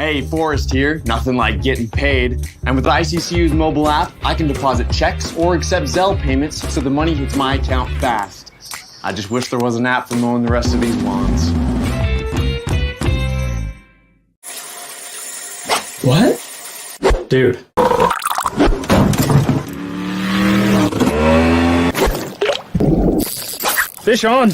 Hey, Forrest here. Nothing like getting paid. And with ICCU's mobile app, I can deposit checks or accept Zelle payments so the money hits my account fast. I just wish there was an app for mowing the rest of these lawns. What? Dude. Fish on.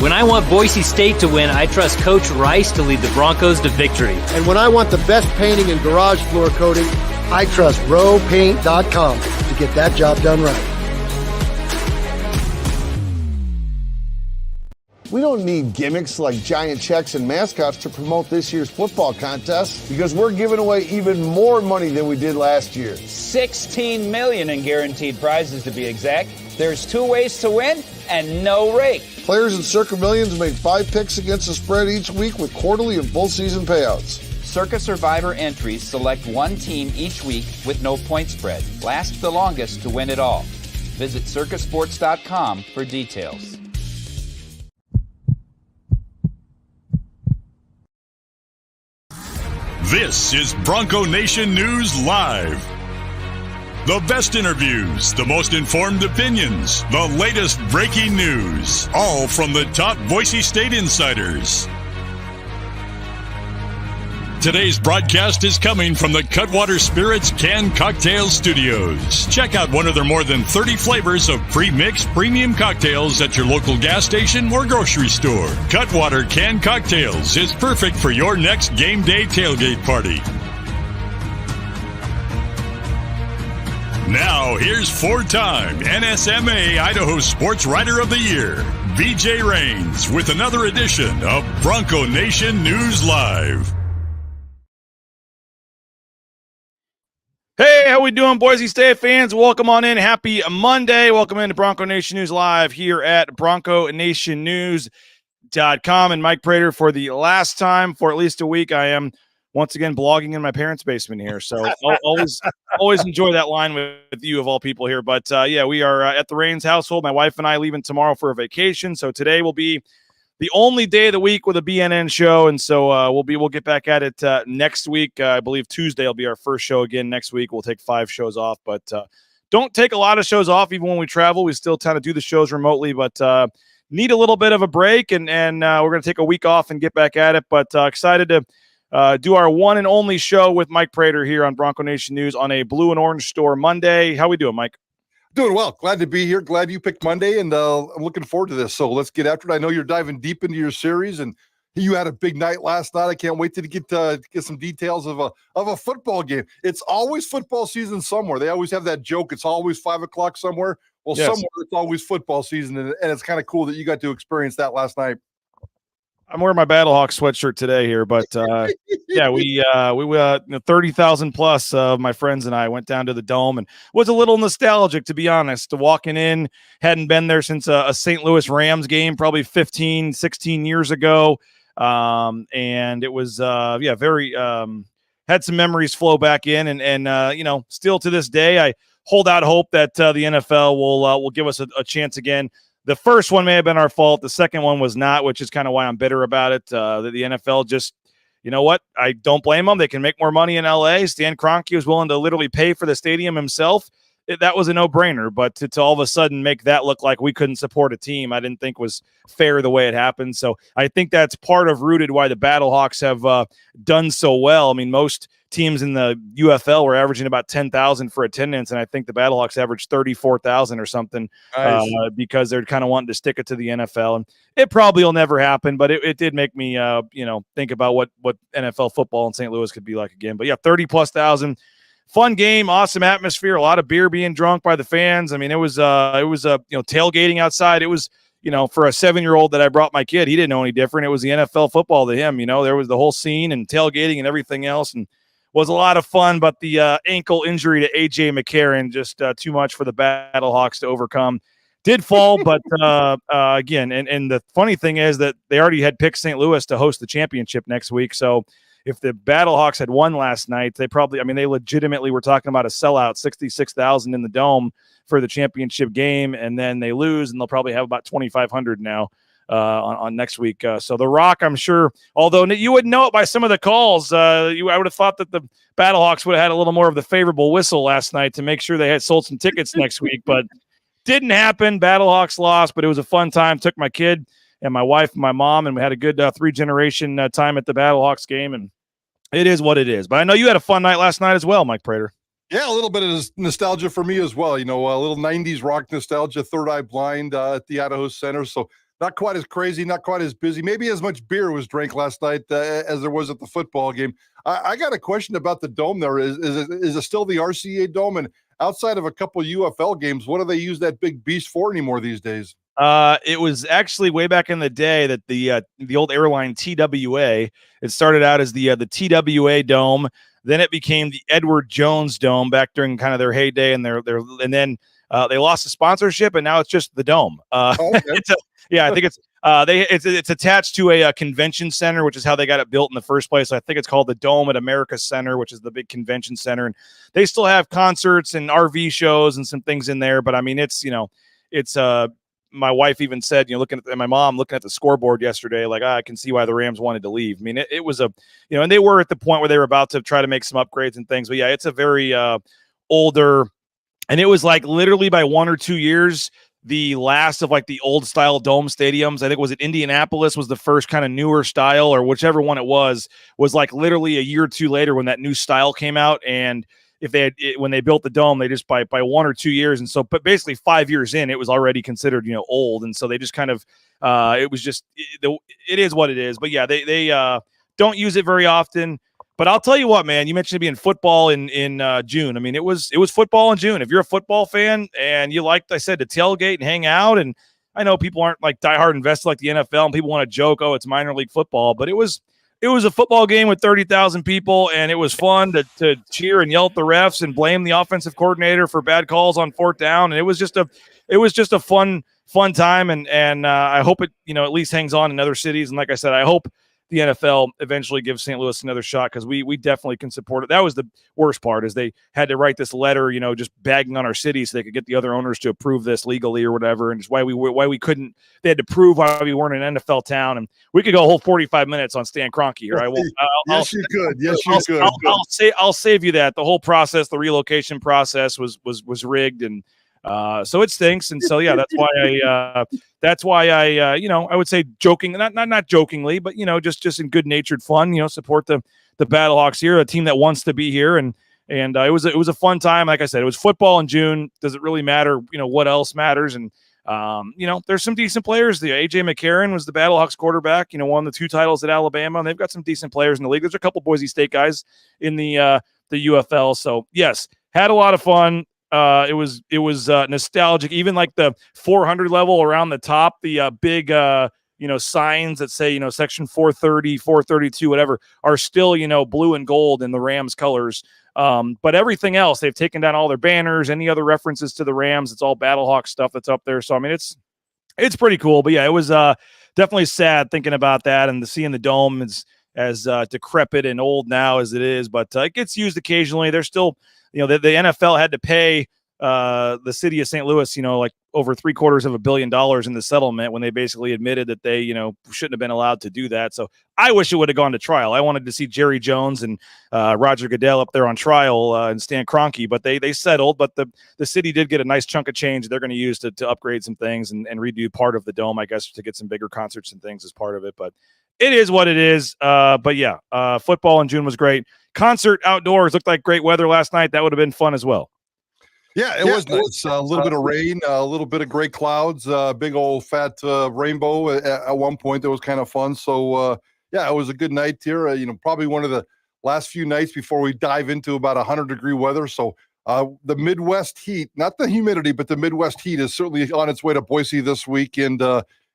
When I want Boise State to win, I trust Coach Rice to lead the Broncos to victory. And when I want the best painting and garage floor coating, I trust rowpaint.com to get that job done right. We don't need gimmicks like giant checks and mascots to promote this year's football contest because we're giving away even more money than we did last year. $16 million in guaranteed prizes to be exact. There's 2 ways to win and no rake. Players in Circa Millions make 5 picks against the spread each week with quarterly and full season payouts. Circa Survivor entries select 1 team each week with no point spread. Last the longest to win it all. Visit circasports.com for details. This is Bronco Nation News Live. The best interviews, the most informed opinions, the latest breaking news, all from the top Boise State insiders. Today's broadcast is coming from the Cutwater Spirits Canned Cocktail Studios. Check out one of their more than 30 flavors of pre-mixed premium cocktails at your local gas station or grocery store. Cutwater Canned Cocktails is perfect for your next game day tailgate party. Now, here's 4-time NSMA Idaho Sports Writer of the Year, BJ Rains, with another edition of Bronco Nation News Live. Hey, how we doing, Boise State fans? Welcome on in. Happy Monday. Welcome into Bronco Nation News Live here at BroncoNationNews.com. And Mike Prater, for the last time for at least a week, I am once again blogging in my parents' basement here. So always enjoy that line with you of all people here. But yeah, we are at the Rains household. My wife and I leaving tomorrow for a vacation. So today will be the only day of the week with a BNN show, and so we'll get back at it next week. I believe Tuesday will be our first show again. Next week we'll take 5 shows off, but don't take a lot of shows off even when we travel. We still kind of do the shows remotely, but need a little bit of a break, and we're going to take a week off and get back at it. But excited to do our one and only show with Mike Prater here on Bronco Nation News on a Blue and Orange Store Monday. How we doing, Mike? Doing well. Glad to be here. Glad you picked Monday, and I'm looking forward to this. So let's get after it. I know you're diving deep into your series, and you had a big night last night. I can't wait to get some details of a football game. It's always football season somewhere. They always have that joke. It's always 5 o'clock somewhere. Well, yes. Somewhere it's always football season, and it's kind of cool that you got to experience that last night. I'm wearing my Battlehawk sweatshirt today here, but yeah, we 30,000 plus of my friends and I went down to the Dome and was a little nostalgic, to be honest. Walking in, hadn't been there since a St. Louis Rams game, probably 15, 16 years ago, and it was very had some memories flow back in, and still to this day, I hold out hope that the NFL will give us a chance again. The first one may have been our fault. The second one was not, which is kind of why I'm bitter about it. That the NFL just, you know what? I don't blame them. They can make more money in LA. Stan Kroenke was willing to literally pay for the stadium himself. That was a no-brainer. But to all of a sudden make that look like we couldn't support a team, I didn't think was fair the way it happened. So I think that's part of rooted why the Battlehawks have done so well. I mean, most teams in the UFL were averaging about 10,000 for attendance, and I think the Battlehawks averaged 34,000 or something. Nice. Because they're kind of wanting to stick it to the NFL. And it probably will never happen, but it did make me think about what NFL football in St. Louis could be like again. But yeah, 30+ thousand. Fun game, awesome atmosphere, a lot of beer being drunk by the fans. I mean, it was tailgating outside. It was, for a 7-year-old that I brought my kid, he didn't know any different. It was the NFL football to him. There was the whole scene and tailgating and everything else, and was a lot of fun. But the ankle injury to A.J. McCarron, just too much for the Battlehawks to overcome. Did fall, but again, and the funny thing is that they already had picked St. Louis to host the championship next week, so if the Battlehawks had won last night, they legitimately were talking about a sellout, 66,000 in the Dome for the championship game, and then they lose, and they'll probably have about 2,500 now. on next week. So The Rock, I'm sure, although you wouldn't know it by some of the calls, I would have thought that the Battlehawks would have had a little more of the favorable whistle last night to make sure they had sold some tickets next week, but didn't happen. Battlehawks lost, but it was a fun time. Took my kid and my wife and my mom, and we had a good 3-generation time at the Battlehawks game, and it is what it is. But I know you had a fun night last night as well, Mike Prater. Yeah, a little bit of nostalgia for me as well. A little 90s rock nostalgia, Third Eye Blind at the Idaho Center. So not quite as crazy, not quite as busy. Maybe as much beer was drank last night as there was at the football game. I got a question about the dome there. Is it still the RCA Dome? And outside of a couple UFL games, what do they use that big beast for anymore these days? It was actually way back in the day that the old airline TWA, it started out as the TWA Dome. Then it became the Edward Jones Dome back during kind of their heyday, and then they lost the sponsorship, and now it's just the Dome. Okay. I think it's attached to a convention center, which is how they got it built in the first place. I think it's called the Dome at America Center, which is the big convention center, and they still have concerts and RV shows and some things in there. But I mean, it's my wife even said, my mom looking at the scoreboard yesterday, like, I can see why the Rams wanted to leave. I mean, it was and they were at the point where they were about to try to make some upgrades and things. But yeah, it's a very older, and it was like literally by 1 or 2 years, the last of like the old style dome stadiums. I think was it Indianapolis was the first kind of newer style, or whichever one it was like literally a year or two later when that new style came out. And if they had when they built the dome, they just by 1 or 2 years, and so but basically 5 years in, it was already considered old, and so they just kind of it was just it is what it is. But yeah, they don't use it very often. But I'll tell you what, man, you mentioned it being football in June. I mean, it was football in June. If you're a football fan and you like I said to tailgate and hang out, and I know people aren't like diehard invested like the NFL, and people want to joke, oh, it's minor league football, but it was a football game with 30,000 people, and it was fun to cheer and yell at the refs and blame the offensive coordinator for bad calls on 4th down. And it was just a fun time. And I hope it, at least hangs on in other cities. And like I said, I hope the NFL eventually gives St. Louis another shot, because we definitely can support it. That was the worst part, is they had to write this letter, just bagging on our city so they could get the other owners to approve this legally or whatever, and just why we couldn't. They had to prove why we weren't an NFL town, and we could go a whole 45 minutes on Stan Kroenke here. I won't. Yes, you could. Yes, you could. I'll save you that. The whole process, the relocation process, was rigged, and so it stinks. And so yeah, that's why I I would say joking, not jokingly, but just in good-natured fun, support the Battlehawks here, a team that wants to be here, and it was a fun time. Like I said, it was football in June. Does it really matter? What else matters? And there's some decent players. The AJ McCarron was the Battlehawks quarterback, won the 2 titles at Alabama, and they've got some decent players in the league. There's a couple Boise State guys in the UFL. So yes, had a lot of fun. It was nostalgic. Even like the 400 level around the top, the big signs that say section 430, 432, whatever, are still blue and gold in the Rams colors. But everything else, they've taken down all their banners, any other references to the Rams. It's all Battlehawk stuff that's up there. So I mean, it's pretty cool. But yeah, it was definitely sad thinking about that, and seeing the dome is as decrepit and old now as it is. But it gets used occasionally. There's still the NFL had to pay the city of St. Louis, like over $750 million in the settlement, when they basically admitted that they, shouldn't have been allowed to do that. So I wish it would have gone to trial. I wanted to see Jerry Jones and Roger Goodell up there on trial and Stan Kroenke, but they settled. But the city did get a nice chunk of change they're going to use to upgrade some things and redo part of the dome, I guess, to get some bigger concerts and things as part of it. But it is what it is. But yeah, football in June was great. Concert outdoors, looked like great weather last night. That would have been fun as well. Yeah, it was nice. A little bit of rain, a little bit of gray clouds, big old fat rainbow at one point. That was kind of fun. So, yeah, it was a good night here. Probably one of the last few nights before we dive into about 100-degree weather. So the Midwest heat, not the humidity, but the Midwest heat is certainly on its way to Boise this week. And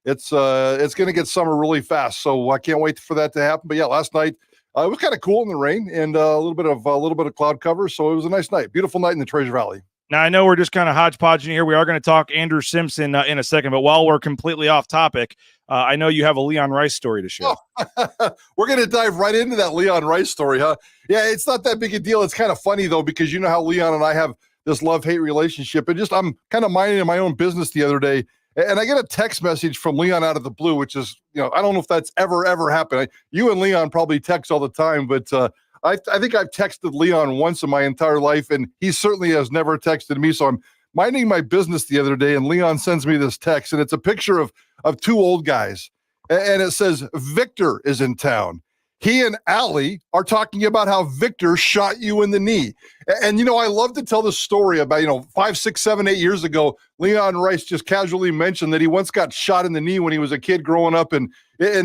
it's going to get summer really fast. So I can't wait for that to happen. But yeah, last night, it was kind of cool in the rain and a little bit of cloud cover. So it was a nice night, beautiful night in the Treasure Valley. Now, I know we're just kind of hodgepodging here. We are going to talk Andrew Simpson in a second, but while we're completely off topic, I know you have a Leon Rice story to share. Oh, we're going to dive right into that Leon Rice story, huh? Yeah, it's not that big a deal. It's kind of funny, though, because you know how Leon and I have this love-hate relationship. And I'm kind of minding my own business the other day, And I get a text message from Leon out of the blue, which is, I don't know if that's ever happened. You and Leon probably text all the time, but I think I've texted Leon once in my entire life, and he certainly has never texted me. So I'm minding my business the other day, and Leon sends me this text, and it's a picture of two old guys, and it says, Victor is in town. He and Allie are talking about how Victor shot you in the knee. And, I love to tell the story about, 5, 6, 7, 8 years ago, Leon Rice just casually mentioned that he once got shot in the knee when he was a kid growing up in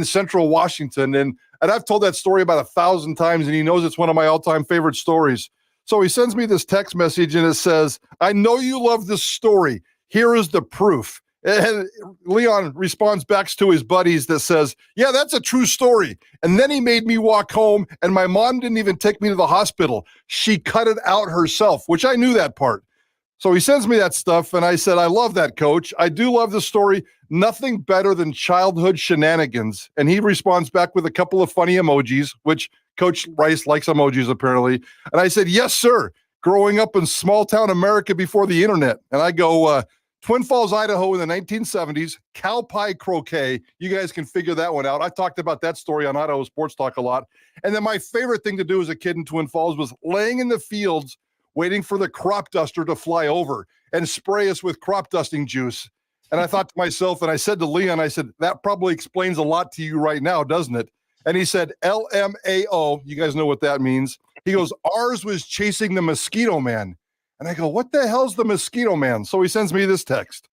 central Washington. And I've told that story about 1,000 times, and he knows it's one of my all-time favorite stories. So he sends me this text message, and it says, I know you love this story. Here is the proof. And Leon responds back to his buddies that says, yeah, that's a true story. And then he made me walk home, and my mom didn't even take me to the hospital. She cut it out herself, which I knew that part. So he sends me that stuff, and I said, I love that, Coach. I do love the story. Nothing better than childhood shenanigans. And he responds back with a couple of funny emojis, which Coach Rice likes emojis, apparently. And I said, yes, sir. Growing up in small town America before the internet. And I go, Twin Falls, Idaho in the 1970s, cow pie croquet. You guys can figure that one out. I talked about that story on Idaho Sports Talk a lot. And then my favorite thing to do as a kid in Twin Falls was laying in the fields waiting for the crop duster to fly over and spray us with crop dusting juice. And I thought to myself, and I said to Leon, I said, that probably explains a lot to you right now, doesn't it? And he said, LMAO. You guys know what that means. He goes, ours was chasing the mosquito man. And I go, what the hell's the mosquito man? So he sends me this text.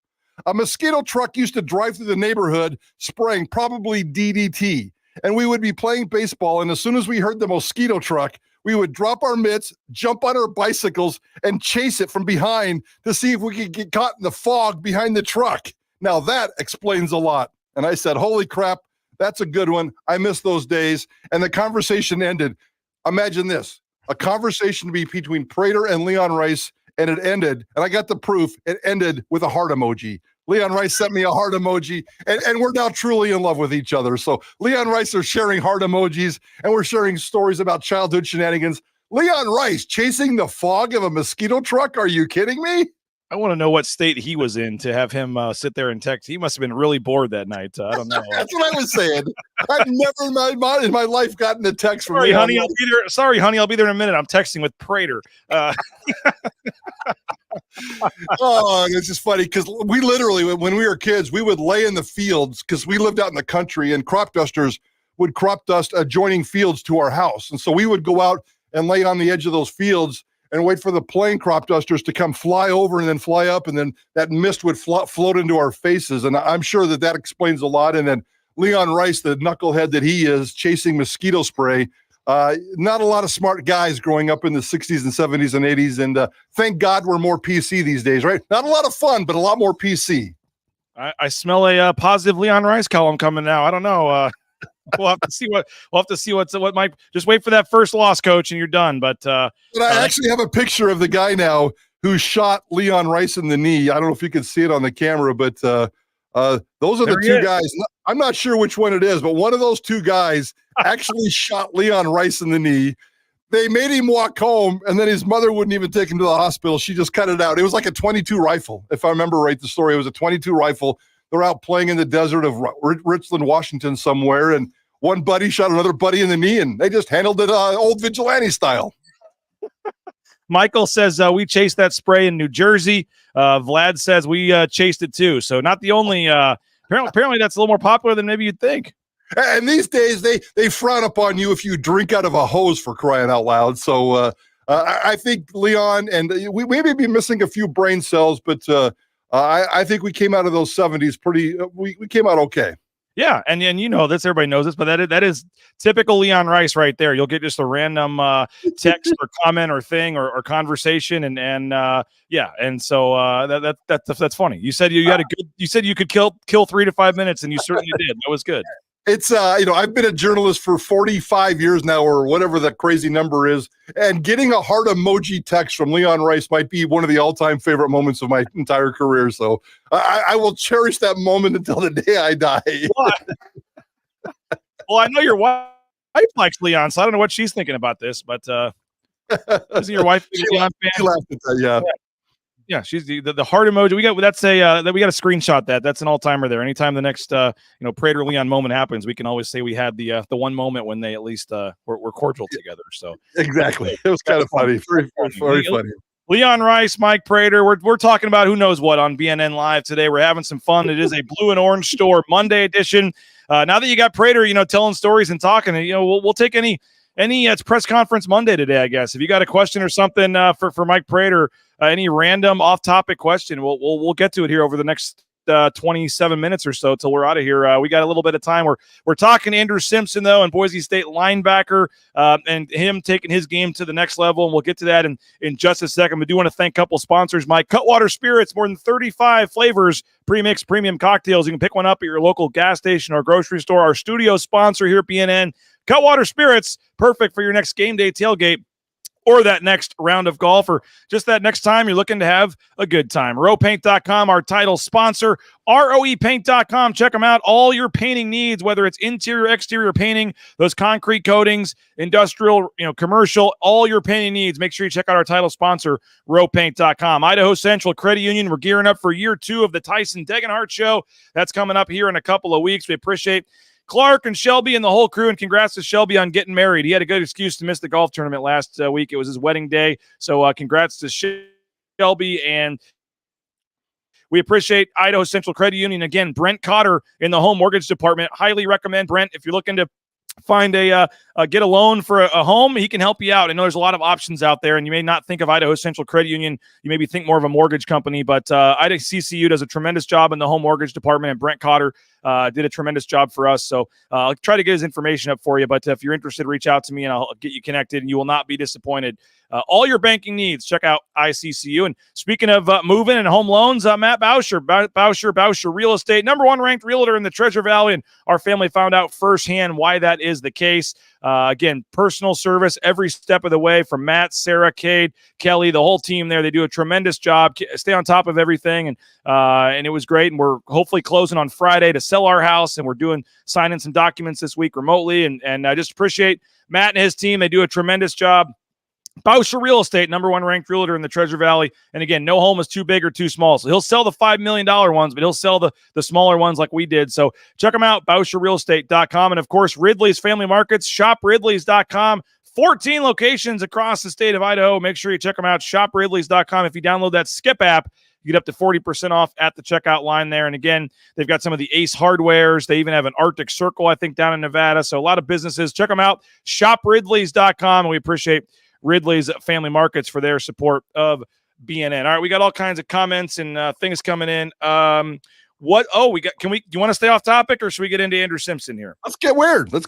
A mosquito truck used to drive through the neighborhood spraying probably DDT. And we would be playing baseball. And as soon as we heard the mosquito truck, we would drop our mitts, jump on our bicycles, and chase it from behind to see if we could get caught in the fog behind the truck. Now that explains a lot. And I said, holy crap, that's a good one. I miss those days. And the conversation ended. Imagine this. A conversation between Prater and Leon Rice, and it ended, and I got the proof, it ended with a heart emoji. Leon Rice sent me a heart emoji, and we're now truly in love with each other. So Leon Rice are sharing heart emojis, and we're sharing stories about childhood shenanigans. Leon Rice chasing the fog of a mosquito truck? Are you kidding me? I want to know what state he was in to have him sit there and text. He must have been really bored that night. I don't know. That's what I was saying. I've never in my life gotten a text from Sorry, Leon honey, I'll be there. Sorry, honey, I'll be there in a minute. I'm texting with Prater. Oh, it's just funny because we literally, when we were kids, we would lay in the fields because we lived out in the country, and crop dusters would crop dust adjoining fields to our house. And so we would go out and lay on the edge of those fields and wait for the plane crop dusters to come fly over and then fly up, and then that mist would float into our faces. And I'm sure that explains a lot. And then Leon Rice, the knucklehead that he is, chasing mosquito spray. Not a lot of smart guys growing up in the 60s and 70s and 80s. And thank God we're more PC these days, right? Not a lot of fun, but a lot more PC. I smell a positive Leon Rice column coming now. I don't know. We'll have to see what might. Just wait for that first loss, Coach, and you're done. But I actually have a picture of the guy now who shot Leon Rice in the knee. I don't know if you can see it on the camera, but those are the two guys. I'm not sure which one it is, but one of those two guys actually shot Leon Rice in the knee. They made him walk home, and then his mother wouldn't even take him to the hospital. She just cut it out. It was like a 22 rifle, if I remember right. The story, it was a 22 rifle. They're out playing in the desert of Richland, Washington somewhere, and one buddy shot another buddy in the knee, and they just handled it old vigilante style. Michael says we chased that spray in New Jersey. Vlad says we chased it too. So not the only. Apparently, that's a little more popular than maybe you'd think. And these days, they frown upon you if you drink out of a hose, for crying out loud. So I think Leon, and we may be missing a few brain cells, but I think we came out of those 70s pretty. We came out okay. Yeah, and you know this, everybody knows this, but that is typical Leon Rice right there. You'll get just a random text or comment or thing or conversation, and so that's funny. You said you had you said you could kill 3 to 5 minutes, and you certainly did. That was good. It's I've been a journalist for 45 years now, or whatever the crazy number is, and getting a heart emoji text from Leon Rice might be one of the all-time favorite moments of my entire career. So I will cherish that moment until the day I die. Well, I know your wife likes Leon, so I don't know what she's thinking about this, but isn't your wife a Leon fan? She laughed at that, yeah. Yeah, she's the heart emoji. We got that's a that we got to screenshot that. That's an all timer there. Anytime the next Prater Leon moment happens, we can always say we had the one moment when they at least were cordial together. So exactly, it was kind of funny, very funny. Leon Rice, Mike Prater. We're talking about who knows what on BNN Live today. We're having some fun. It is a blue and orange store Monday edition. Now that you got Prater, telling stories and talking, we'll take any. It's press conference Monday today, I guess. If you got a question or something for Mike Prater, any random off-topic question, we'll get to it here over the next 27 minutes or so till we're out of here. We got a little bit of time. We're talking Andrew Simpson though, and Boise State linebacker, and him taking his game to the next level. And we'll get to that in just a second. We do want to thank a couple sponsors. Mike, Cutwater Spirits, more than 35 flavors, pre-mixed premium cocktails. You can pick one up at your local gas station or grocery store. Our studio sponsor here at BNN. Cutwater Spirits, perfect for your next game day tailgate or that next round of golf or just that next time you're looking to have a good time. RoePaint.com, our title sponsor. ROEPaint.com. Check them out. All your painting needs, whether it's interior, exterior painting, those concrete coatings, industrial, commercial, all your painting needs. Make sure you check out our title sponsor, RoePaint.com. Idaho Central Credit Union. We're gearing up for year 2 of the Tyson Degenhart Show. That's coming up here in a couple of weeks. We appreciate Clark and Shelby and the whole crew, and congrats to Shelby on getting married. He had a good excuse to miss the golf tournament last week. It was his wedding day, so congrats to Shelby, and we appreciate Idaho Central Credit Union. Again, Brent Cotter in the home mortgage department. Highly recommend Brent if you're looking to find get a loan for a home. He can help you out. I know there's a lot of options out there, and you may not think of Idaho Central Credit Union. You maybe think more of a mortgage company, but Idaho CCU does a tremendous job in the home mortgage department, and Brent Cotter did a tremendous job for us. So I'll try to get his information up for you, but if you're interested, reach out to me and I'll get you connected, and you will not be disappointed. All your banking needs, check out ICCU. And speaking of moving and home loans, Matt Bauscher Real Estate, #1 ranked realtor in the Treasure Valley, and our family found out firsthand why that is the case. Again, personal service every step of the way from Matt, Sarah, Cade, Kelly, the whole team there. They do a tremendous job, stay on top of everything, and it was great. And we're hopefully closing on Friday to sell our house, and we're signing some documents this week remotely. And I just appreciate Matt and his team. They do a tremendous job. Bauscher Real Estate, #1 ranked realtor in the Treasure Valley. And again, no home is too big or too small. So he'll sell the $5 million ones, but he'll sell the smaller ones like we did. So check them out, BauscherRealEstate.com. And of course, Ridley's Family Markets, ShopRidleys.com. 14 locations across the state of Idaho. Make sure you check them out, ShopRidleys.com. If you download that Skip app, you get up to 40% off at the checkout line there. And again, they've got some of the Ace Hardwares. They even have an Arctic Circle, I think, down in Nevada. So a lot of businesses. Check them out, ShopRidleys.com. And we appreciate Ridley's Family Markets for their support of BNN. All right, we got all kinds of comments and things coming in. Do you want to stay off topic, or should we get into Andrew Simpson here? Let's get weird. It's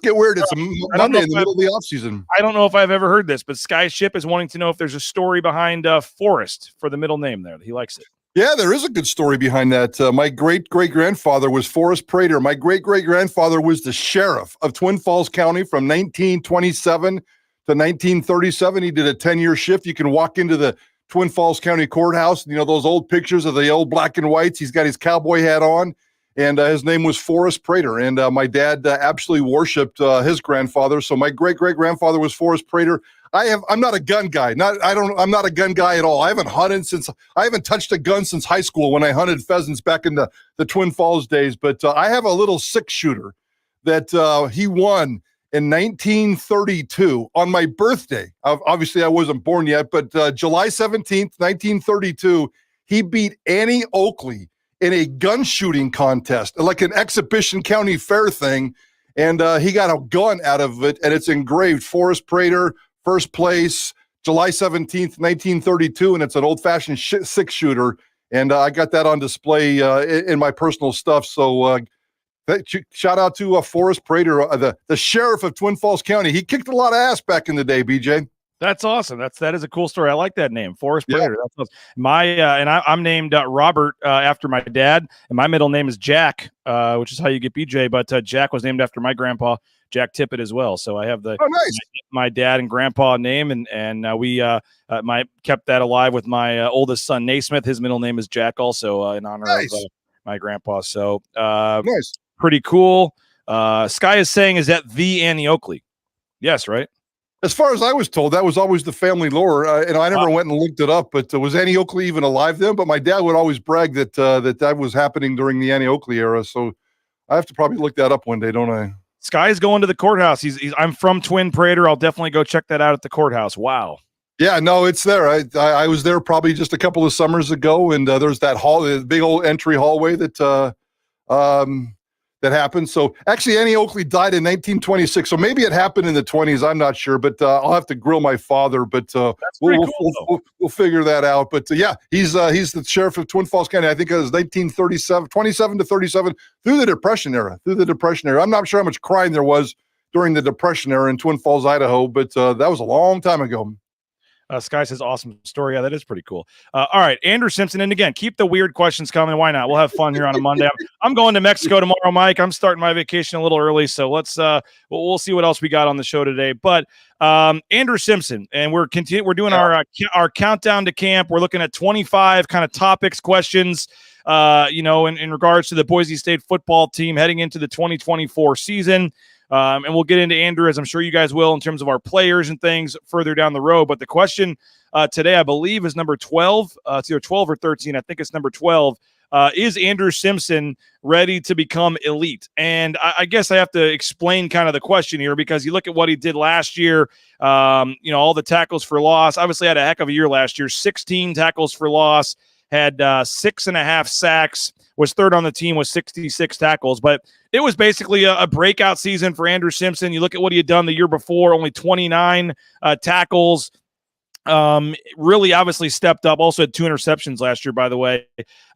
a Monday in the middle of the offseason. I don't know if I've ever heard this, but Skyship is wanting to know if there's a story behind Forrest for the middle name there. He likes it. Yeah, there is a good story behind that. My great-great-grandfather was Forrest Prater. My great-great-grandfather was the sheriff of Twin Falls County from 1927 to 1937. He did a 10-year shift. You can walk into the Twin Falls County Courthouse, those old pictures of the old black and whites. He's got his cowboy hat on, and his name was Forrest Prater. And my dad absolutely worshipped his grandfather. So my great-great-grandfather was Forrest Prater. I'm not a gun guy. I'm not a gun guy at all. I haven't touched a gun since high school when I hunted pheasants back in the Twin Falls days. But I have a little 6-shooter that he won in 1932 on my birthday. Obviously, I wasn't born yet, but July 17th, 1932, he beat Annie Oakley in a gun shooting contest, like an exhibition county fair thing, and he got a gun out of it, and it's engraved Forrest Prater, first place, July 17th, 1932, and it's an old-fashioned 6-shooter, and I got that on display in my personal stuff, so shout out to Forrest Prater, the sheriff of Twin Falls County. He kicked a lot of ass back in the day, BJ. That's awesome. That is a cool story. I like that name, Forrest Prater. That's awesome. I'm named Robert after my dad, and my middle name is Jack, which is how you get BJ. But Jack was named after my grandpa, Jack Tippett, as well. So I have my dad and grandpa name, and we kept that alive with my oldest son Naismith. His middle name is Jack, also in honor of my grandpa. So pretty cool. Sky is saying, is that the Annie Oakley? Yes, right? As far as I was told, that was always the family lore, and I never went and looked it up. But was Annie Oakley even alive then? But my dad would always brag that was happening during the Annie Oakley era. So I have to probably look that up one day, don't I? Sky's going to the courthouse. I'm from Twin Prater. I'll definitely go check that out at the courthouse. Wow. Yeah, no, it's there. I was there probably just a couple of summers ago, and there's that hall, the big old entry hallway that happened. So actually, Annie Oakley died in 1926. So maybe it happened in the 20s. I'm not sure, but I'll have to grill my father. But we'll figure that out. But yeah, he's the sheriff of Twin Falls County. I think it was 27 to 37 through the Depression era. I'm not sure how much crime there was during the Depression era in Twin Falls, Idaho, but that was a long time ago. Sky says, awesome story. Yeah, that is pretty cool. All right, Andrew Simpson. And again, keep the weird questions coming. Why not? We'll have fun here on a Monday. I'm going to Mexico tomorrow, Mike. I'm starting my vacation a little early, so let's we'll see what else we got on the show today. But Andrew Simpson, and we're doing our countdown to camp. We're looking at 25 kind of topics, questions, in regards to the Boise State football team heading into the 2024 season. And we'll get into Andrew, as I'm sure you guys will, in terms of our players and things further down the road. But the question today, I believe, is number 12. It's either 12 or 13. I think it's number 12. Is Andrew Simpson ready to become elite? And I guess I have to explain kind of the question here, because you look at what he did last year, all the tackles for loss. Obviously had a heck of a year last year, 16 tackles for loss, had 6.5 sacks, was third on the team with 66 tackles. But it was basically a breakout season for Andrew Simpson. You look at what he had done the year before, only 29 tackles. Really obviously stepped up. Also had 2 interceptions last year, by the way.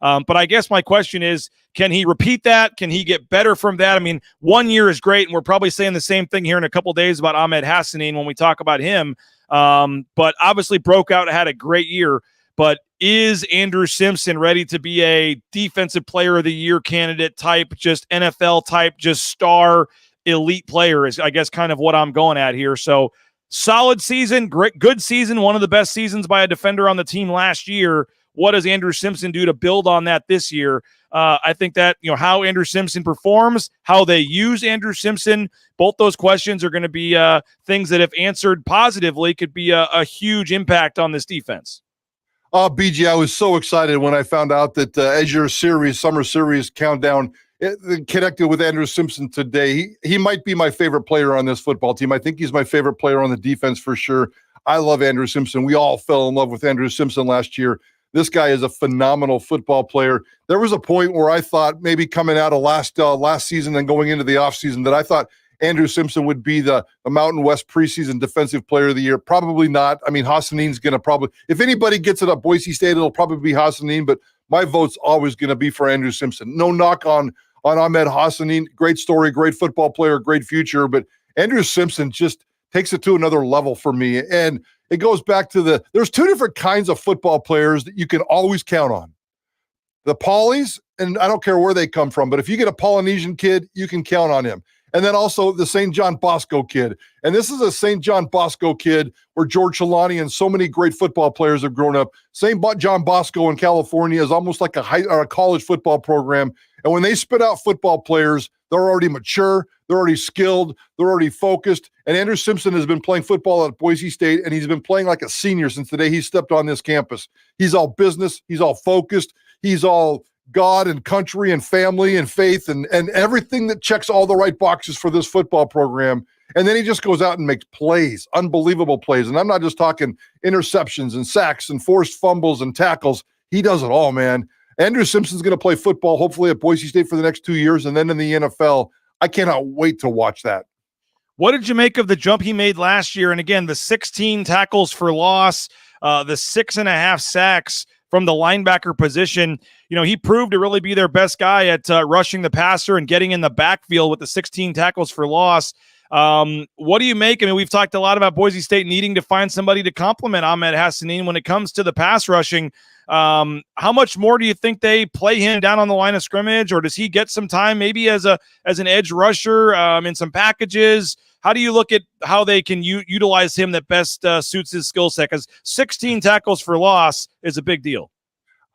But I guess my question is, can he repeat that? Can he get better from that? I mean, 1 year is great, and we're probably saying the same thing here in a couple of days about Ahmed Hassanin when we talk about him. But obviously broke out and had a great year. But is Andrew Simpson ready to be a defensive player of the year candidate type, just NFL type, just star elite player is, I guess, kind of what I'm going at here. So solid season, good season, one of the best seasons by a defender on the team last year. What does Andrew Simpson do to build on that this year? I think that, how Andrew Simpson performs, how they use Andrew Simpson, both those questions are going to be things that, if answered positively, could be a huge impact on this defense. BG, I was so excited when I found out that as your summer series countdown connected with Andrew Simpson today. He might be my favorite player on this football team. I think he's my favorite player on the defense for sure. I love Andrew Simpson. We all fell in love with Andrew Simpson last year. This guy is a phenomenal football player. There was a point where I thought maybe coming out of last season and going into the offseason that I thought Andrew Simpson would be the Mountain West preseason defensive player of the year. Probably not. I mean, Hassanin's going to probably, if anybody gets it at Boise State, it'll probably be Hassanin, but my vote's always going to be for Andrew Simpson. No knock on Ahmed Hassanin. Great story, great football player, great future, but Andrew Simpson just takes it to another level for me. And it goes back to there's two different kinds of football players that you can always count on. The Paulies, and I don't care where they come from, but if you get a Polynesian kid, you can count on him. And then also the St. John Bosco kid. And this is a St. John Bosco kid where George Chelani and so many great football players have grown up. St. John Bosco in California is almost like a college football program. And when they spit out football players, they're already mature, they're already skilled, they're already focused. And Andrew Simpson has been playing football at Boise State, and he's been playing like a senior since the day he stepped on this campus. He's all business, he's all focused, he's all God and country and family and faith and everything that checks all the right boxes for this football program. And then he just goes out and makes plays, unbelievable plays. And I'm not just talking interceptions and sacks and forced fumbles and tackles. He does it all, man. Andrew Simpson's going to play football, hopefully at Boise State for the next 2 years, and then in the NFL. I cannot wait to watch that. What did you make of the jump he made last year? And again, the 16 tackles for loss, the 6.5 sacks from the linebacker position. You know, he proved to really be their best guy at rushing the passer and getting in the backfield with the 16 tackles for loss. What do you make? I mean, we've talked a lot about Boise State needing to find somebody to complement Ahmed Hassanin when it comes to the pass rushing. How much more do you think they play him down on the line of scrimmage, or does he get some time maybe as an edge rusher in some packages? How do you look at how they can utilize him that best suits his skill set? Because 16 tackles for loss is a big deal.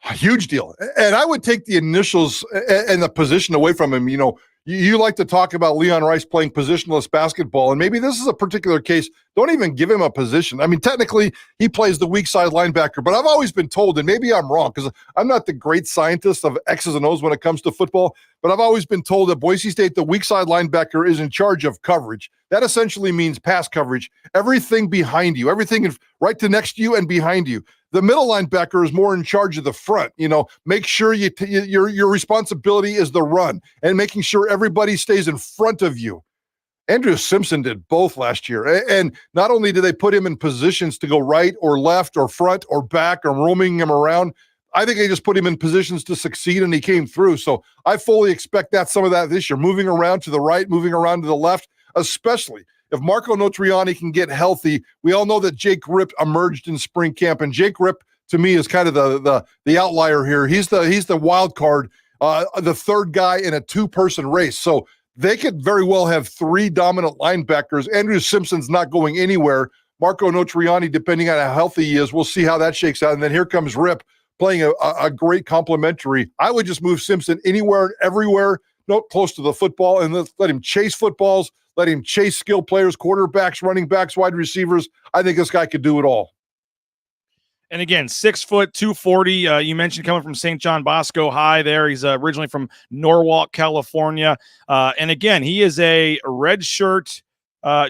A huge deal. And I would take the initials and the position away from him. You know, You like to talk about Leon Rice playing positionless basketball, and maybe this is a particular case. Don't even give him a position. I mean, technically, he plays the weak side linebacker, but I've always been told, and maybe I'm wrong because I'm not the great scientist of X's and O's when it comes to football, but I've always been told that Boise State, the weak side linebacker, is in charge of coverage. That essentially means pass coverage, everything behind you, everything right to next to you and behind you. The middle linebacker is more in charge of the front. Make sure your responsibility is the run and making sure everybody stays in front of you. Andrew Simpson did both last year. And not only did they put him in positions to go right or left or front or back or roaming him around, I think they just put him in positions to succeed, and he came through. So I fully expect some of that this year, moving around to the right, moving around to the left, especially if Marco Notriani can get healthy. We all know that Jake Ripp emerged in spring camp, and Jake Ripp, to me, is kind of the outlier here. He's the wild card, the third guy in a two-person race. So they could very well have three dominant linebackers. Andrew Simpson's not going anywhere. Marco Notriani, depending on how healthy he is, we'll see how that shakes out. And then here comes Ripp playing a great complementary. I would just move Simpson anywhere and everywhere, close to the football, and let him chase footballs. Let him chase skill players, quarterbacks, running backs, wide receivers. I think this guy could do it all. And again, 6 foot, 240. You mentioned coming from St. John Bosco High there. He's originally from Norwalk, California. And again, he is a redshirt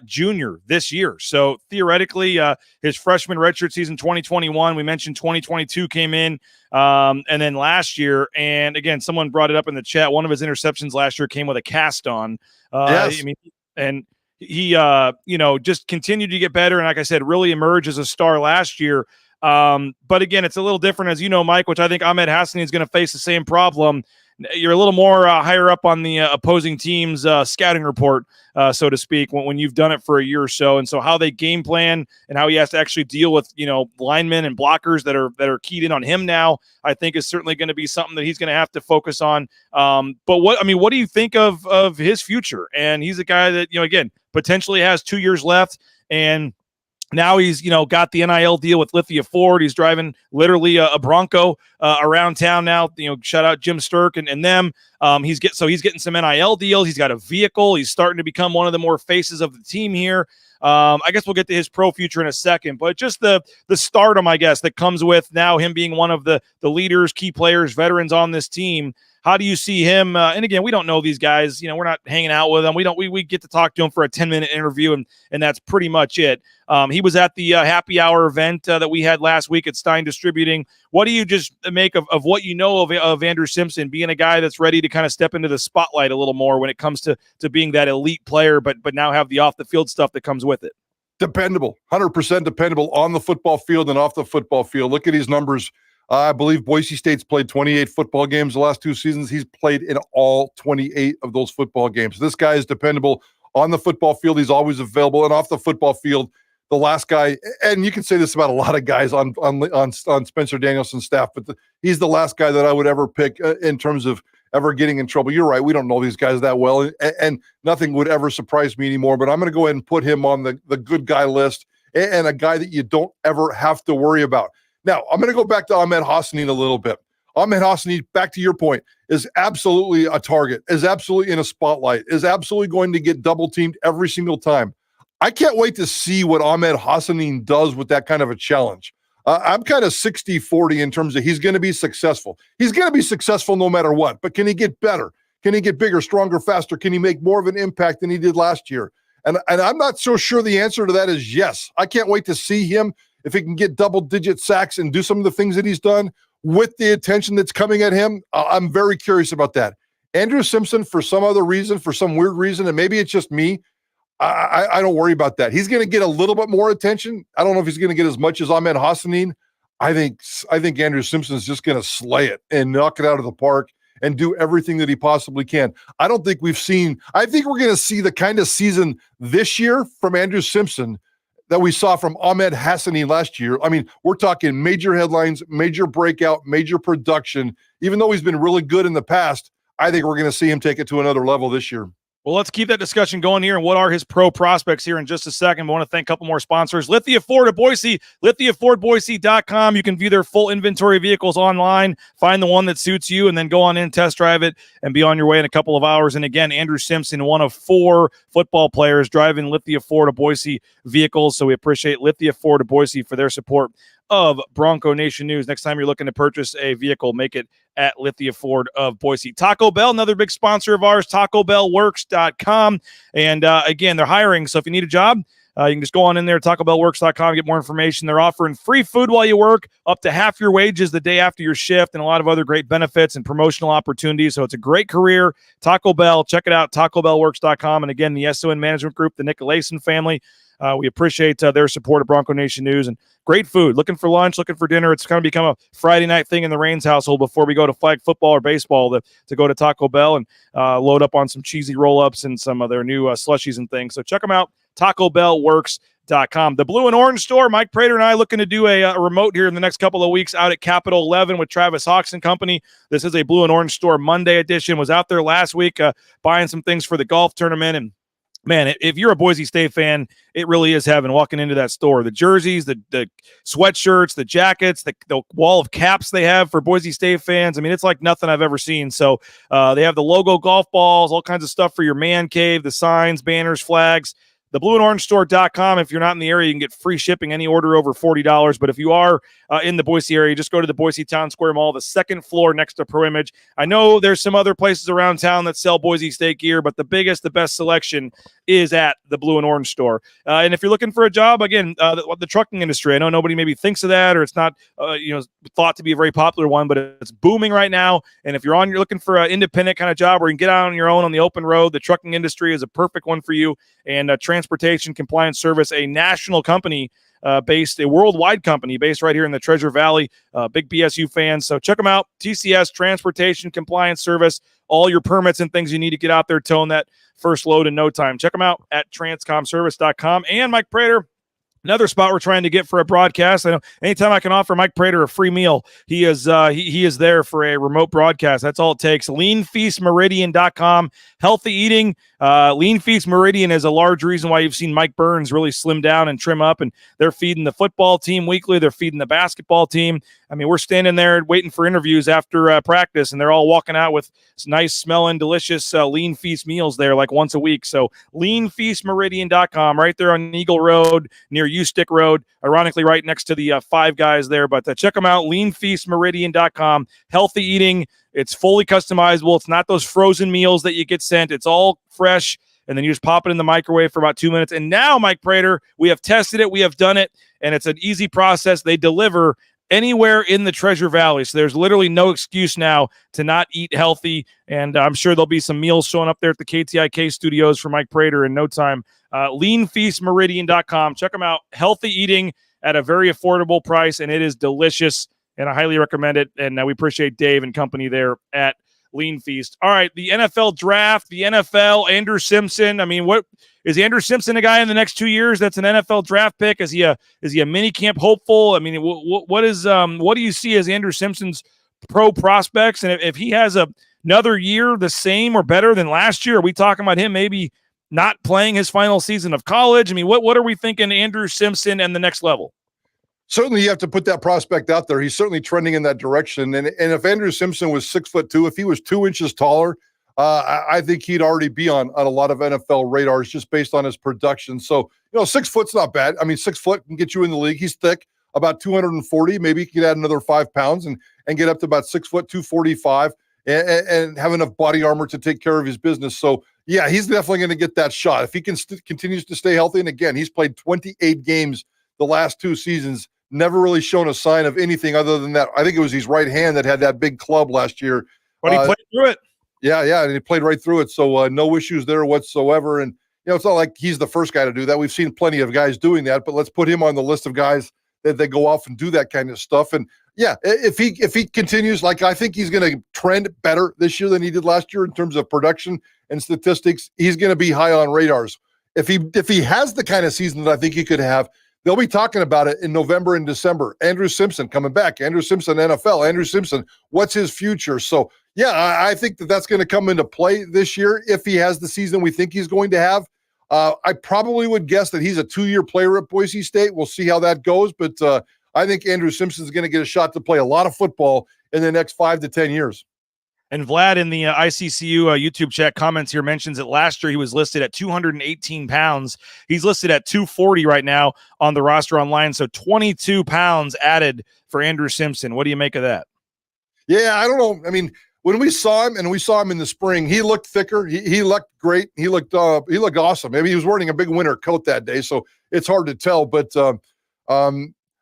junior this year. So theoretically, his freshman redshirt season 2021, we mentioned 2022 came in, and then last year. And again, someone brought it up in the chat. One of his interceptions last year came with a cast on. Yes. And he, just continued to get better. And like I said, really emerged as a star last year. But again, it's a little different, as you know, Mike, which I think Ahmed Hassani is going to face the same problem. You're a little more higher up on the opposing team's scouting report, so to speak, when you've done it for a year or so. And so how they game plan and how he has to actually deal with, linemen and blockers that are keyed in on him now, I think is certainly going to be something that he's going to have to focus on. But what do you think of his future? And he's a guy that, again, potentially has 2 years left, and now he's, got the NIL deal with Lithia Ford. He's driving literally a Bronco around town now. Shout out Jim Sturk and them. He's getting some NIL deals. He's got a vehicle. He's starting to become one of the more faces of the team here. I guess we'll get to his pro future in a second, but just the stardom, I guess, that comes with now him being one of the leaders, key players, veterans on this team. How do you see him? And again, we don't know these guys. We're not hanging out with them. We get to talk to him for a 10-minute interview, and that's pretty much it. He was at the happy hour event that we had last week at Stein Distributing. What do you just make of what you know of Andrew Simpson being a guy that's ready to kind of step into the spotlight a little more when it comes to being that elite player, but now have the off the field stuff that comes with it? Dependable, 100% dependable on the football field and off the football field. Look at his numbers. I believe Boise State's played 28 football games the last 2 seasons. He's played in all 28 of those football games. This guy is dependable on the football field. He's always available, and off the football field, the last guy. And you can say this about a lot of guys on Spencer Danielson's staff, but he's the last guy that I would ever pick in terms of ever getting in trouble. You're right. We don't know these guys that well, and nothing would ever surprise me anymore. But I'm going to go ahead and put him on the good guy list, and a guy that you don't ever have to worry about. Now, I'm going to go back to Ahmed Hassani a little bit. Ahmed Hassani, back to your point, is absolutely a target, is absolutely in a spotlight, is absolutely going to get double teamed every single time. I can't wait to see what Ahmed Hassani does with that kind of a challenge. I'm kind of 60-40 in terms of he's going to be successful. He's going to be successful no matter what, but can he get better? Can he get bigger, stronger, faster? Can he make more of an impact than he did last year? And I'm not so sure the answer to that is yes. I can't wait to see him if he can get double-digit sacks and do some of the things that he's done with the attention that's coming at him. I'm very curious about that. Andrew Simpson, for some other reason, for some weird reason, and maybe it's just me, I don't worry about that. He's going to get a little bit more attention. I don't know if he's going to get as much as Ahmed Hassani. I think Andrew Simpson is just going to slay it and knock it out of the park and do everything that he possibly can. I think we're going to see the kind of season this year from Andrew Simpson that we saw from Ahmed Hassani last year. I mean, we're talking major headlines, major breakout, major production. Even though he's been really good in the past, I think we're going to see him take it to another level this year. Well, let's keep that discussion going here. And what are his pro prospects here in just a second? I want to thank a couple more sponsors. Lithia Ford of Boise, lithiafordboise.com. You can view their full inventory of vehicles online, find the one that suits you, and then go on in, test drive it, and be on your way in a couple of hours. And again, Andrew Simpson, one of 4 football players driving Lithia Ford of Boise vehicles. So we appreciate Lithia Ford of Boise for their support of Bronco Nation News. Next time you're looking to purchase a vehicle, make it at Lithia Ford of Boise. Taco Bell, another big sponsor of ours, TacoBellWorks.com. And again, they're hiring. So if you need a job, you can just go on in there, TacoBellWorks.com, get more information. They're offering free food while you work, up to half your wages the day after your shift, and a lot of other great benefits and promotional opportunities. So it's a great career. Taco Bell, check it out, TacoBellWorks.com. And again, the SON Management Group, the Nicolason family. We appreciate their support of Bronco Nation News, and great food. Looking for lunch, looking for dinner. It's kind of become a Friday night thing in the Rains household before we go to flag football or baseball to go to Taco Bell and load up on some cheesy roll-ups and some of their new slushies and things. So check them out, TacoBellWorks.com. The Blue and Orange Store, Mike Prater and I looking to do a remote here in the next couple of weeks out at Capitol 11 with Travis Hawks and company. This is a Blue and Orange Store Monday edition. Was out there last week buying some things for the golf tournament, and man, if you're a Boise State fan, it really is heaven walking into that store. The jerseys, the sweatshirts, the jackets, the wall of caps they have for Boise State fans. I mean, it's like nothing I've ever seen. So they have the logo golf balls, all kinds of stuff for your man cave, the signs, banners, flags. TheBlueandOrangeStore.com. If you're not in the area, you can get free shipping, any order over $40. But if you are in the Boise area, just go to the Boise Town Square Mall, the second floor next to Pro Image. I know there's some other places around town that sell Boise State gear, but the biggest, the best selection is at the Blue and Orange Store. And if you're looking for a job, again, the trucking industry, I know nobody maybe thinks of that, or it's not thought to be a very popular one, but it's booming right now. And if you're looking for an independent kind of job where you can get out on your own on the open road, the trucking industry is a perfect one for you. And Transportation Compliance Service, a national company a worldwide company based right here in the Treasure Valley. Big BSU fans. So check them out. TCS, Transportation Compliance Service, all your permits and things you need to get out there towing that first load in no time. Check them out at transcomservice.com. And Mike Prater, another spot we're trying to get for a broadcast. I know anytime I can offer Mike Prater a free meal, he is there for a remote broadcast. That's all it takes. LeanFeastMeridian.com. Healthy eating. Lean Feast Meridian is a large reason why you've seen Mike Burns really slim down and trim up, and they're feeding the football team weekly. They're feeding the basketball team. I mean, we're standing there waiting for interviews after practice, and they're all walking out with nice smelling, delicious Lean Feast meals there like once a week. So LeanFeastMeridian.com, right there on Eagle Road near U-Stick Road, ironically right next to the Five Guys there. But check them out, LeanFeastMeridian.com. Healthy eating. It's fully customizable. It's not those frozen meals that you get sent. It's all fresh, and then you just pop it in the microwave for about 2 minutes. And now, Mike Prater, we have tested it. We have done it, and it's an easy process. They deliver anywhere in the Treasure Valley. So there's literally no excuse now to not eat healthy, and I'm sure there'll be some meals showing up there at the KTIK studios for Mike Prater in no time. LeanFeastMeridian.com. Check them out. Healthy eating at a very affordable price, and it is delicious, and I highly recommend it. And we appreciate Dave and company there at Lean Feast. All right, the NFL draft, the NFL, Andrew Simpson. I mean, what is Andrew Simpson a guy in the next 2 years that's an NFL draft pick? Is he a mini camp hopeful? I mean, what do you see as Andrew Simpson's pro prospects? And if he has another year the same or better than last year, are we talking about him maybe not playing his final season of college? I mean, what are we thinking Andrew Simpson and the next level? Certainly you have to put that prospect out there. He's certainly trending in that direction. And if Andrew Simpson was 6'2", if he was 2 inches taller, I think he'd already be on a lot of NFL radars just based on his production. So, 6 foot's not bad. I mean, 6 foot can get you in the league. He's thick, about 240. Maybe he could add another 5 pounds and get up to about 6 foot, 245, and have enough body armor to take care of his business. So, yeah, he's definitely going to get that shot. If he continues to stay healthy, and again, he's played 28 games the last 2 seasons, never really shown a sign of anything other than that. I think it was his right hand that had that big club last year. But he played through it. Yeah, and he played right through it. So no issues there whatsoever. And, it's not like he's the first guy to do that. We've seen plenty of guys doing that, but let's put him on the list of guys that they go off and do that kind of stuff. And, yeah, if he continues, like I think he's going to trend better this year than he did last year in terms of production and statistics. He's going to be high on radars. If he has the kind of season that I think he could have, they'll be talking about it in November and December. Andrew Simpson coming back. Andrew Simpson, NFL. Andrew Simpson, what's his future? So, Yeah, I think that's going to come into play this year if he has the season we think he's going to have. I probably would guess that he's a 2-year player at Boise State. We'll see how that goes, but I think Andrew Simpson is going to get a shot to play a lot of football in the next 5 to 10 years. And Vlad in the ICCU YouTube chat comments here mentions that last year he was listed at 218 pounds. He's listed at 240 right now on the roster online, so 22 pounds added for Andrew Simpson. What do you make of that? Yeah, I don't know. I mean, when we saw him, and we saw him in the spring, he looked thicker. He looked great. He looked awesome. Maybe he was wearing a big winter coat that day, so it's hard to tell. But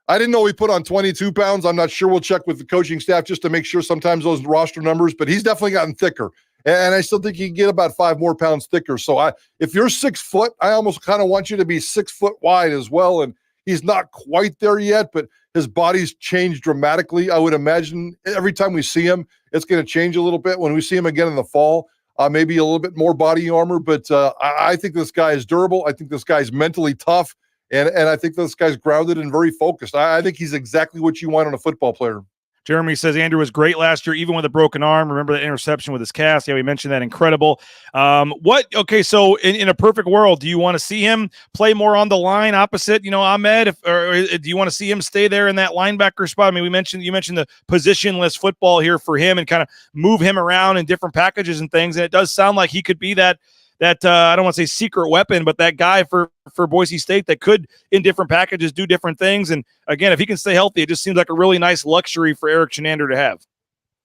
I didn't know he put on 22 pounds. I'm not sure. We'll check with the coaching staff just to make sure sometimes those roster numbers, but he's definitely gotten thicker. And I still think he can get about 5 more pounds thicker. So if you're 6 foot, I almost kind of want you to be 6 foot wide as well. And he's not quite there yet, but his body's changed dramatically. I would imagine every time we see him, it's going to change a little bit. When we see him again in the fall, maybe a little bit more body armor. But I think this guy is durable. I think this guy's mentally tough. And I think this guy's grounded and very focused. I think he's exactly what you want in a football player. Jeremy says Andrew was great last year, even with a broken arm. Remember the interception with his cast? Yeah, we mentioned that. Incredible. Okay, so in a perfect world, do you want to see him play more on the line opposite, Ahmed? Or do you want to see him stay there in that linebacker spot? I mean, you mentioned the positionless football here for him and kind of move him around in different packages and things. And it does sound like he could be that I don't want to say secret weapon, but that guy for Boise State that could, in different packages, do different things. And again, if he can stay healthy, it just seems like a really nice luxury for Eric Shenander to have.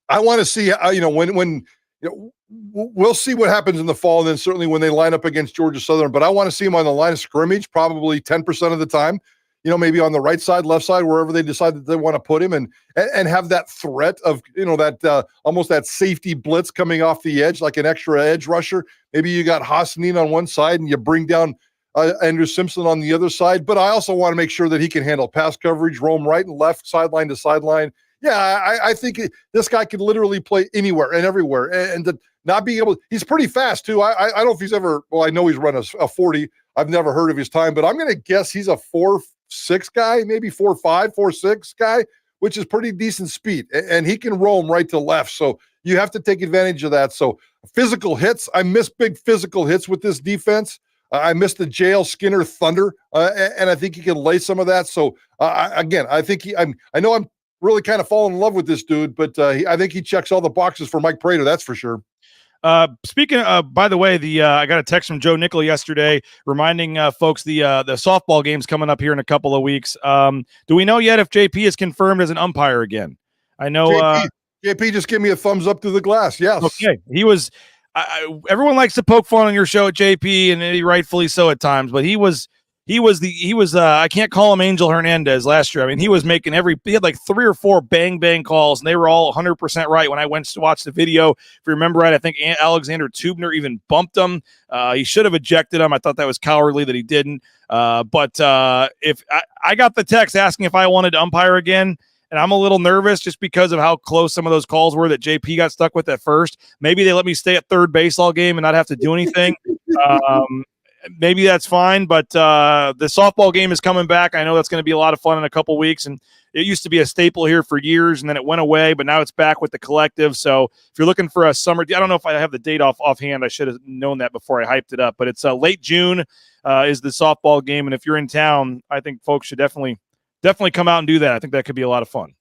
I want to see, when we'll see what happens in the fall, and then certainly when they line up against Georgia Southern. But I want to see him on the line of scrimmage probably 10% of the time. Maybe on the right side, left side, wherever they decide that they want to put him, and have that threat of, that almost that safety blitz coming off the edge, like an extra edge rusher. Maybe you got Hassanin on one side and you bring down Andrew Simpson on the other side. But I also want to make sure that he can handle pass coverage, roam right and left, sideline to sideline. Yeah, I think this guy could literally play anywhere and everywhere, and to not being able. He's pretty fast too. I don't know if he's ever. Well, I know he's run a 40. I've never heard of his time, but I'm going to guess he's a 4.6 guy, maybe 4.5, 4.6 guy, which is pretty decent speed. And he can roam right to left. So you have to take advantage of that. So physical hits, I miss big physical hits with this defense. I miss the J.L. Skinner thunder, and I think he can lay some of that. So again, I think I know I'm really kind of falling in love with this dude, but I think he checks all the boxes for Mike Prater. That's for sure. Speaking by the way, I got a text from Joe Nickel yesterday reminding folks the softball game's coming up here in a couple of weeks. Do we know yet if JP is confirmed as an umpire again? I know JP just gave me a thumbs up through the glass. Yes. Okay. He was everyone likes to poke fun on your show at JP, and he rightfully so at times, but he was I can't call him Angel Hernandez last year. I mean, he was making he had like 3 or 4 bang calls, and they were all 100% right. When I went to watch the video, if you remember right, I think Alexander Tubner even bumped him. He should have ejected him. I thought that was cowardly that he didn't. But if I got the text asking if I wanted to umpire again, and I'm a little nervous just because of how close some of those calls were that JP got stuck with at first. Maybe they let me stay at third base all game and not have to do anything. Maybe that's fine, but the softball game is coming back. I know that's going to be a lot of fun in a couple weeks, and it used to be a staple here for years, and then it went away, but now it's back with the collective. So if you're looking for a summer, I don't know if I have the date offhand. I should have known that before I hyped it up, but it's late June is the softball game, and if you're in town, I think folks should definitely come out and do that. I think that could be a lot of fun.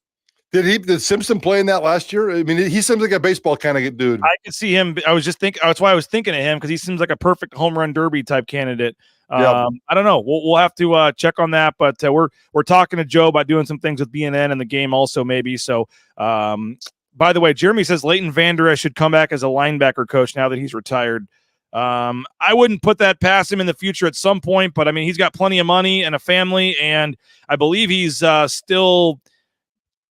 Did Simpson play in that last year? I mean, he seems like a baseball kind of dude. I could see him. I was just thinking. That's why I was thinking of him, because he seems like a perfect home run derby type candidate. I don't know. We'll have to check on that. But we're talking to Joe about doing some things with BNN and the game also maybe. So, by the way, Jeremy says Leighton Vander Esch should come back as a linebacker coach now that he's retired. I wouldn't put that past him in the future at some point, but I mean, he's got plenty of money and a family, and I believe he's still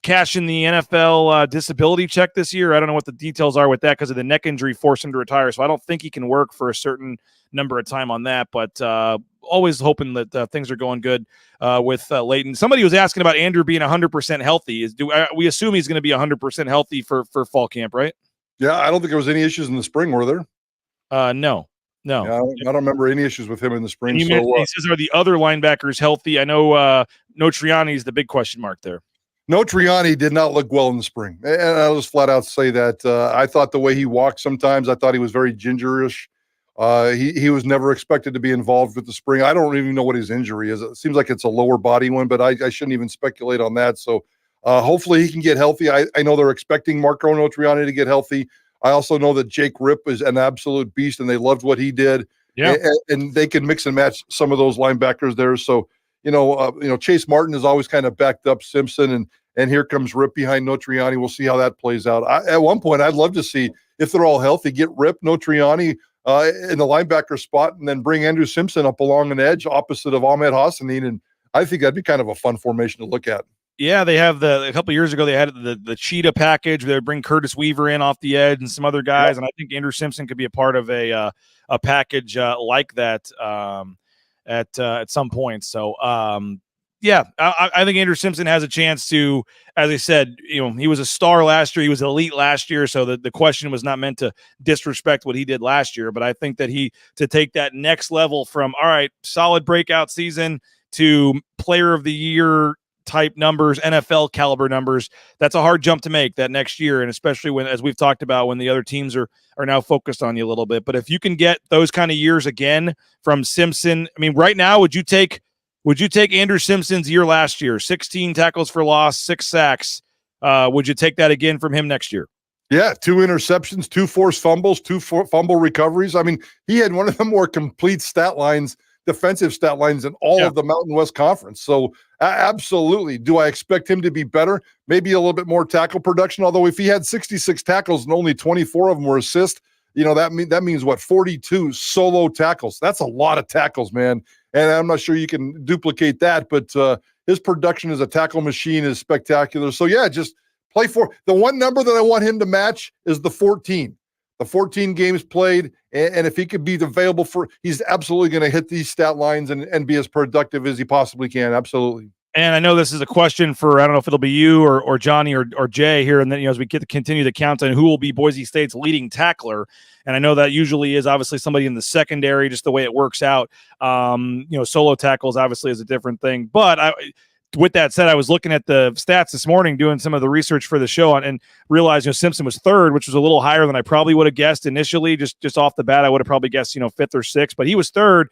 cashing the NFL disability check this year. I don't know what the details are with that because of the neck injury forced him to retire. So I don't think he can work for a certain number of time on that, but always hoping that things are going good with Leighton. Somebody was asking about Andrew being 100% healthy. We assume he's going to be 100% healthy for fall camp, right? Yeah, I don't think there was any issues in the spring, were there? No. Yeah, I don't remember any issues with him in the spring. He says, are the other linebackers healthy? I know Notriani is the big question mark there. Notriani did not look well in the spring. And I'll just flat out say that. I thought the way he walked sometimes, I thought he was very gingerish. He was never expected to be involved with the spring. I don't even know what his injury is. It seems like it's a lower body one, but I shouldn't even speculate on that. So hopefully he can get healthy. I know they're expecting Marco Notriani to get healthy. I also know that Jake Ripp is an absolute beast, and they loved what he did. Yeah. And they can mix and match some of those linebackers there. So, Chase Martin has always kind of backed up Simpson, and here comes Rip behind Notriani. We'll see how that plays out. At one point, I'd love to see, if they're all healthy, get Rip, Notriani in the linebacker spot, and then bring Andrew Simpson up along an edge opposite of Ahmed Hassanin. And I think that'd be kind of a fun formation to look at. Yeah, they have a couple of years ago, they had the cheetah package. They would bring Curtis Weaver in off the edge and some other guys. And I think Andrew Simpson could be a part of a package like that at some point. So, I think Andrew Simpson has a chance to, as I said, he was a star last year. He was elite last year. So the question was not meant to disrespect what he did last year. But I think that to take that next level from, all right, solid breakout season to player of the year type numbers, NFL caliber numbers, that's a hard jump to make that next year. And especially when, as we've talked about, when the other teams are now focused on you a little bit. But if you can get those kind of years again from Simpson, I mean, right now, would you take Andrew Simpson's year last year, 16 tackles for loss, 6 sacks? Would you take that again from him next year? Yeah, 2 interceptions, 2 forced fumbles, 2 fumble recoveries. I mean, he had one of the more complete defensive stat lines in all of the Mountain West Conference. So absolutely. Do I expect him to be better? Maybe a little bit more tackle production. Although if he had 66 tackles and only 24 of them were assists, that means what, 42 solo tackles. That's a lot of tackles, man. And I'm not sure you can duplicate that, but his production as a tackle machine is spectacular. So yeah, just play for the one number that I want him to match is the 14. The 14 games played, and if he could be available he's absolutely going to hit these stat lines and be as productive as he possibly can. Absolutely. And I know this is a question for, I don't know if it'll be you or Johnny or Jay here. And then, as we get to continue the countdown, who will be Boise State's leading tackler? And I know that usually is obviously somebody in the secondary, just the way it works out. Solo tackles obviously is a different thing. But with that said, I was looking at the stats this morning, doing some of the research for the show, and realized, Simpson was 3rd, which was a little higher than I probably would have guessed initially. Just off the bat, I would have probably guessed, 5th or 6th, but he was 3rd.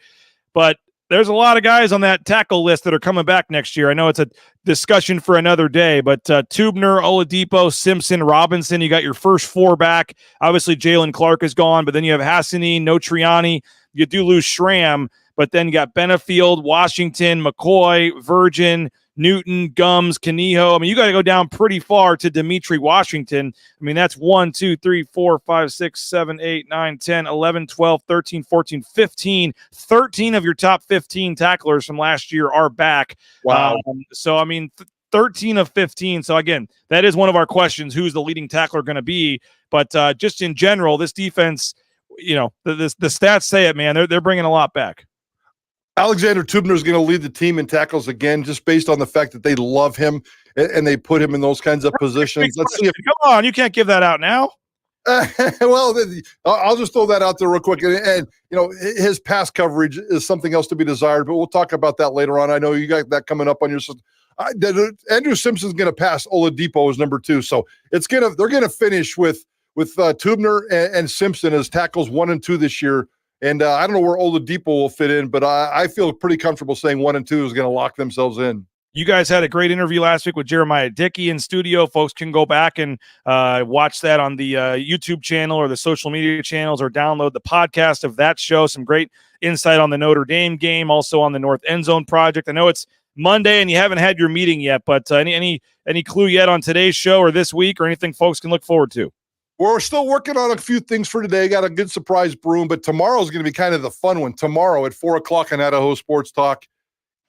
But there's a lot of guys on that tackle list that are coming back next year. I know it's a discussion for another day, but Tubner, Oladipo, Simpson, Robinson, you got your first 4 back. Obviously, Jalen Clark is gone, but then you have Hassanin, Notriani. You do lose Schramm, but then you got Benefield, Washington, McCoy, Virgin, Newton, Gums, Canijo. I mean, you got to go down pretty far to Dimitri Washington. I mean, that's 1, 2, 3, 4, 5, 6, 7, 8, 9, 10, 11, 12, 13, 14, 15. 13 of your top 15 tacklers from last year are back. Wow. 13 of 15. So, again, that is one of our questions. Who's the leading tackler going to be? But just in general, this defense, the stats say it, man. They're bringing a lot back. Alexander Tubner is going to lead the team in tackles again, just based on the fact that they love him and they put him in those kinds of positions. Let's see if come on, you can't give that out now. Well, I'll just throw that out there real quick. And his pass coverage is something else to be desired, but we'll talk about that later on. I know you got that coming up on your system. Andrew Simpson's going to pass Oladipo as number 2, so they're going to finish with Tubner and Simpson as tackles 1 and 2 this year. And I don't know where Oladipo will fit in, but I feel pretty comfortable saying 1 and 2 is going to lock themselves in. You guys had a great interview last week with Jeremiah Dickey in studio. Folks can go back and watch that on the YouTube channel or the social media channels, or download the podcast of that show. Some great insight on the Notre Dame game, also on the North End Zone project. I know it's Monday and you haven't had your meeting yet, but any clue yet on today's show or this week, or anything folks can look forward to? We're still working on a few things for today. Got a good surprise broom, but tomorrow is going to be kind of the fun one. Tomorrow at 4:00 on Idaho Sports Talk,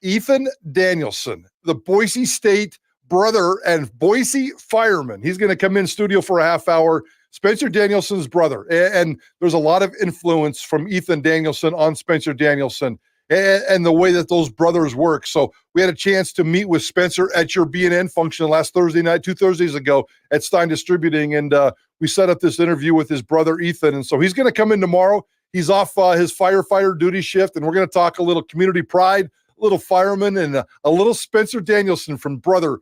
Ethan Danielson, the Boise State brother and Boise fireman. He's going to come in studio for a half hour. Spencer Danielson's brother. And there's a lot of influence from Ethan Danielson on Spencer Danielson and the way that those brothers work. So we had a chance to meet with Spencer at your BNN function last Thursday night, 2 Thursdays ago at Stein Distributing. And we set up this interview with his brother, Ethan. And so he's going to come in tomorrow. He's off his firefighter duty shift, and we're going to talk a little community pride, a little fireman, and a little Spencer Danielson from brother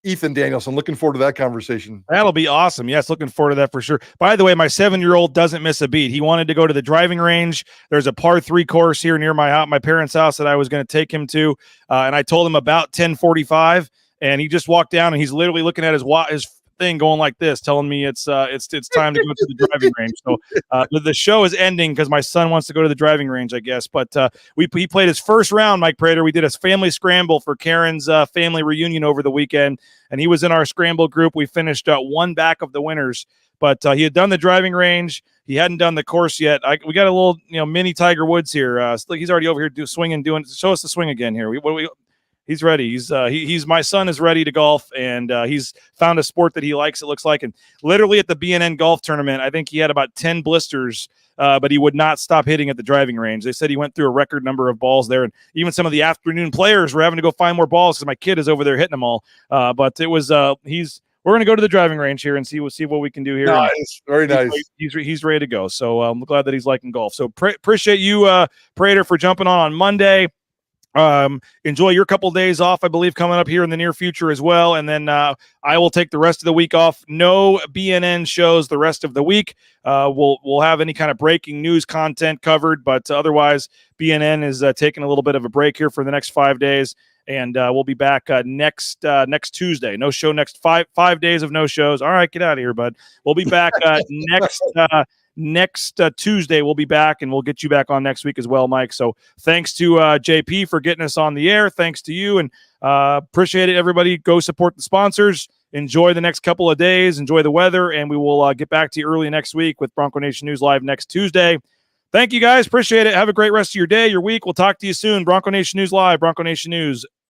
Ethan Danielson. Looking forward to that conversation. That'll be awesome. Yes, looking forward to that for sure. By the way, my 7-year-old doesn't miss a beat. He wanted to go to the driving range. There's a par 3 course here near my parents' house that I was going to take him to, and I told him about 10:45, and he just walked down and he's literally looking at his thing going like this, telling me it's time to go to the driving range. So the show is ending because my son wants to go to the driving range, I guess. But he played his first round, Mike Prater. We did a family scramble for Karen's family reunion over the weekend, and he was in our scramble group. We finished one back of the winners, but he had done the driving range. He hadn't done the course yet. We got a little mini Tiger Woods here. He's already over here swinging. Show us the swing again here. He's ready. He's my son is ready to golf, and he's found a sport that he likes, it looks like. And literally at the BNN golf tournament, I think he had about 10 blisters, but he would not stop hitting at the driving range. They said he went through a record number of balls there, and even some of the afternoon players were having to go find more balls because my kid is over there hitting them all. But it was we're going to go to the driving range here and see what we can do here. Nice. Very nice. He's ready to go. So I'm glad that he's liking golf. So appreciate you, Prater, for jumping on Monday. Enjoy your couple days off, I believe, coming up here in the near future as well. And then I will take the rest of the week off. No BNN shows the rest of the week. We'll have any kind of breaking news content covered, but otherwise BNN is taking a little bit of a break here for the next 5 days. And we'll be back next Tuesday. No show next 5 days of no shows. All right, get out of here, bud. We'll be back next Tuesday. We'll be back, and we'll get you back on next week as well, Mike. So thanks to JP for getting us on the air. Thanks to you, and appreciate it, everybody. Go support the sponsors. Enjoy the next couple of days. Enjoy the weather, and we will get back to you early next week with Bronco Nation News Live next Tuesday. Thank you, guys. Appreciate it. Have a great rest of your day, your week. We'll talk to you soon. Bronco Nation News Live, Bronco Nation News.